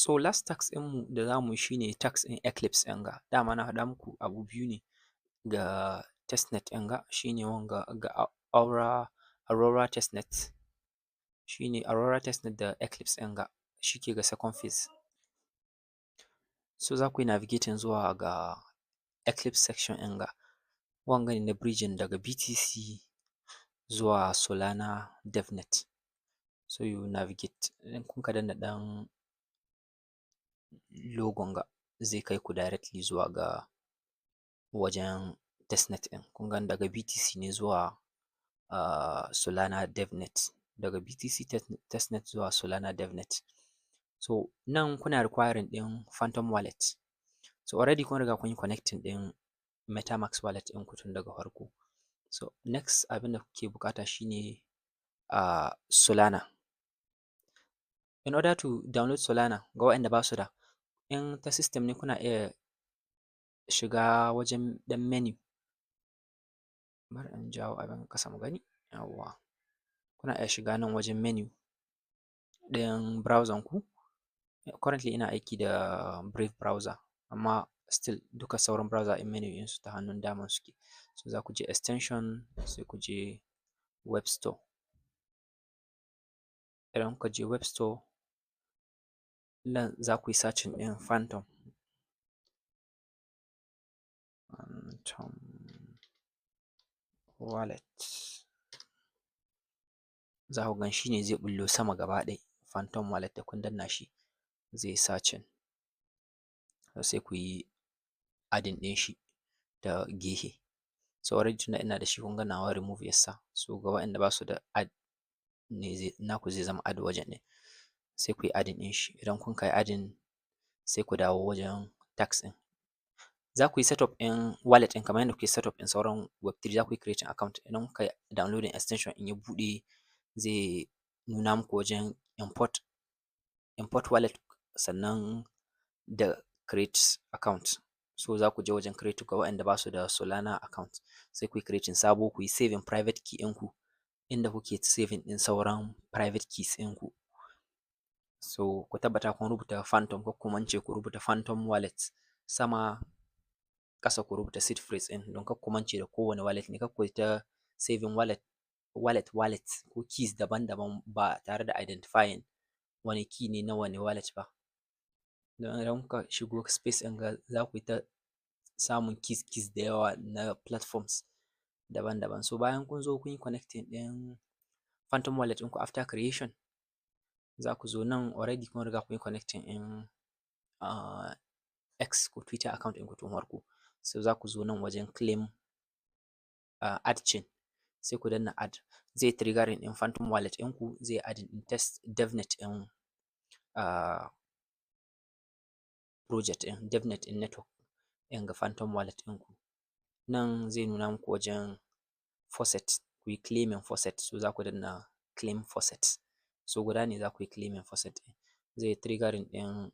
So last task ɗinmu da za mu yi shi ne task ɗin Eclipse ɗin ga. Dama na faɗa muku abu biyu ne ga testnet ɗin ga, shi ne wanga ga Aurora testnet. Shi ne Aurora testnet da Eclipse ɗin ga, shi ke ga second phase. So za ku yi navigating zuwa ga Eclipse section ɗin ga. Wanga ne na bridging daga BTC zuwa Solana DevNet. So you navigate, in kun ka danna ɗan logon ga zai kai ku directly zuwa ga wajen testnet ɗin. Kun ga daga BTC ne zuwa Solana DevNet. Daga BTC testnet zuwa Solana DevNet. So nan kuna requiring ɗin Phantom Wallet. So already kun riga kun yi connecting ɗin MetaMask wallet ɗin ku tun daga farko. So next abin da kuke buƙata shine Solana. In order to download Solana ga waɗanda ba su da, in ta system ne kuna iya shiga wajen ɗan menu. Bari in jawo abin ƙasa mu gani. Yawwa. Kuna iya shiga nan wajen menu ɗin browser ku. Currently ina aiki da Brave browser, amma still duka sauran browser in menu ɗinsu ta hannun daman suke. So za ku je extension sai ku je web store. Idan kuka je web store, nan za ku yi searching ɗin Phantom wallet. Za ku gan shi ne zai ɓullo sama gaba ɗaya. Phantom wallet da kun danna shi zai searching. Sai ku yi adding ɗin shi da gehe. So already tunda ina da shi kun ga nawa remove yassa. So ga waɗanda ba su da add ne naku zai zama add wajen ɗin. Sai ku yi adding ɗin shi. Idan kun kai adding sai ku dawo wajen task ɗin. Za ku yi setup ɗin wallet ɗin kamar yadda kuke setup ɗin sauran web3. Za ku yi creating account. Idan kuka yi downloading extension in ya buɗe zai nuna muku wajen import wallet sannan da create account. So za ku je wajen create ga waɗanda ba su da Solana account. Sai ku yi creating sabo, ku yi saving private key ɗinku inda kuke saving ɗin sauran private keys ɗinku. So ku tabbata kun rubuta Phantom, kar ku mance ku rubuta Phantom wallet. Sama ƙasa ku rubuta seed phrase ɗin don kar ku mance da kowane wallet ne. Kar ku yi ta saving wallet ko keys daban-daban ba tare da identifying wane key ne na wane wallet ba. Don idan kuka shigo space ɗin ga za ku yi ta samun keys da yawa na platforms daban-daban. So bayan kun zo kun yi connecting ɗin Phantom wallet ɗinku after creation, za ku zo nan already kun riga kun yi connecting ɗin X ko Twitter account ɗinku tun farko. So za ku zo nan wajen claim add chain. Sai ku danna add. Zai triggering ɗin Phantom wallet ɗinku, zai adding ɗin test devnet ɗin project ɗin devnet ɗin network ɗin ga Phantom wallet ɗinku. Nan zai nuna muku wajen faucet, ku yi claiming faucet. So za ku danna claim faucet. So guda ne za ku yi claiming faucet ɗin. Zai triggering ɗin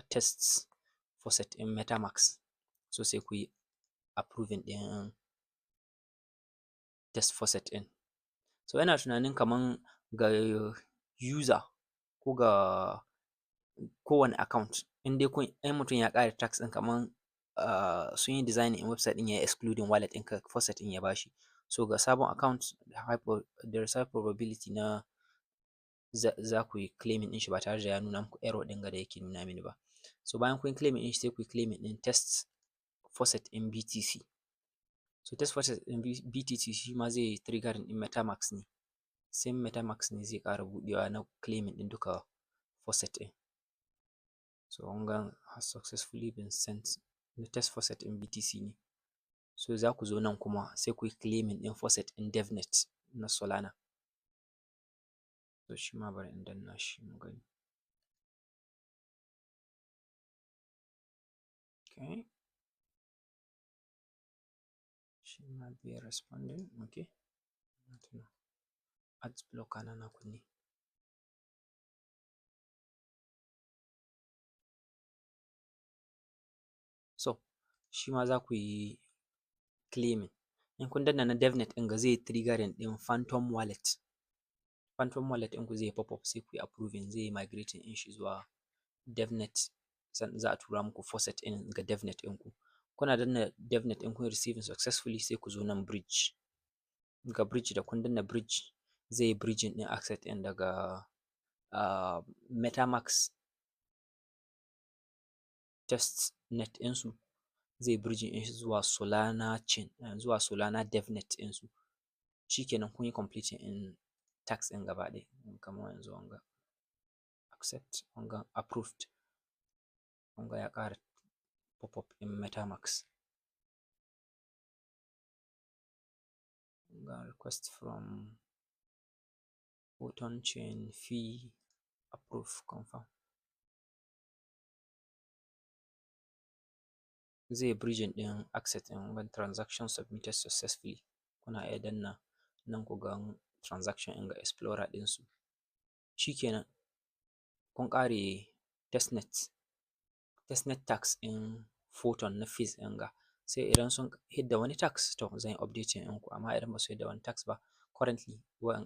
test faucet ɗin MetaMask. So sai ku yi approving ɗin test faucet ɗin. So ina tunanin kaman ga user ko ga kowane account in dai mutum ya ƙara tax ɗin kaman sun yi designing in website ɗin ya yi excluding wallet ɗin ka faucet ɗin ya bashi. So ga sabon account there is high probability na za ku yi claiming ɗin shi ba tare da ya nuna muku error ɗin ga da yake nuna mini ba. So bayan kun yi claiming ɗin shi sai ku yi claiming ɗin test faucet ɗin BTC. So test faucet ɗin BTC shi ma zai triggering ɗin MetaMask ne. Same MetaMask ne zai ƙara buɗewa na claiming ɗin duka faucet ɗin. So kun ga has successfully been sent. Na test faucet ɗin BTC ne. So za ku zo nan kuma sai ku yi claiming ɗin faucet ɗin DevNet na Solana. So shi ma bari in danna shi mu gani. Okay. Shi ma bai responding. Okay. Ads blocker na kunne. So shi ma za ku yi claiming. In kun danna na DevNet ɗin ga zai triggering ɗin Phantom wallet. Phantom wallet ɗinku zai pop up sai ku yi approving, zai migrating ɗin shi zuwa DevNet. Za a tura muku faucet ɗin ga DevNet ɗinku. Kuna danna DevNet ɗin kun receiving successfully sai ku zo nan bridge. Ga bridge da kun danna bridge zai yi bridging ɗin access ɗin daga MetaMask testnet ɗinsu, zai bridging ɗin shi zuwa Solana chain, zuwa Solana DevNet ɗinsu. Shikenan kun yi completing in tax ɗin gaba ɗaya. Kamar yanzu wanga accept, wanga approved, wanga ya ƙara pop up in MetaMask. Wanga request from Photon chain fee approve confirm. Zai bridging ɗin access ɗin wanga transaction submitted successfully. Kuna iya danna nan ku ga transaction ɗin ga explorer ɗinsu. Shikenan kun ƙare testnet tax ɗin Photon na fees ɗin ga. Sai idan sun hidda wani tax to zan yi updating ɗinku, amma idan ba su hidda wani tax ba currently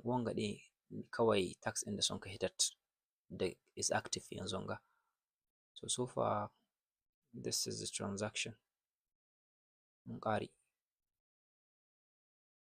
wanga ɗin kawai tax ɗin da sun ka hitar da is active yanzu ga. So far this is the transaction. Mun ƙare.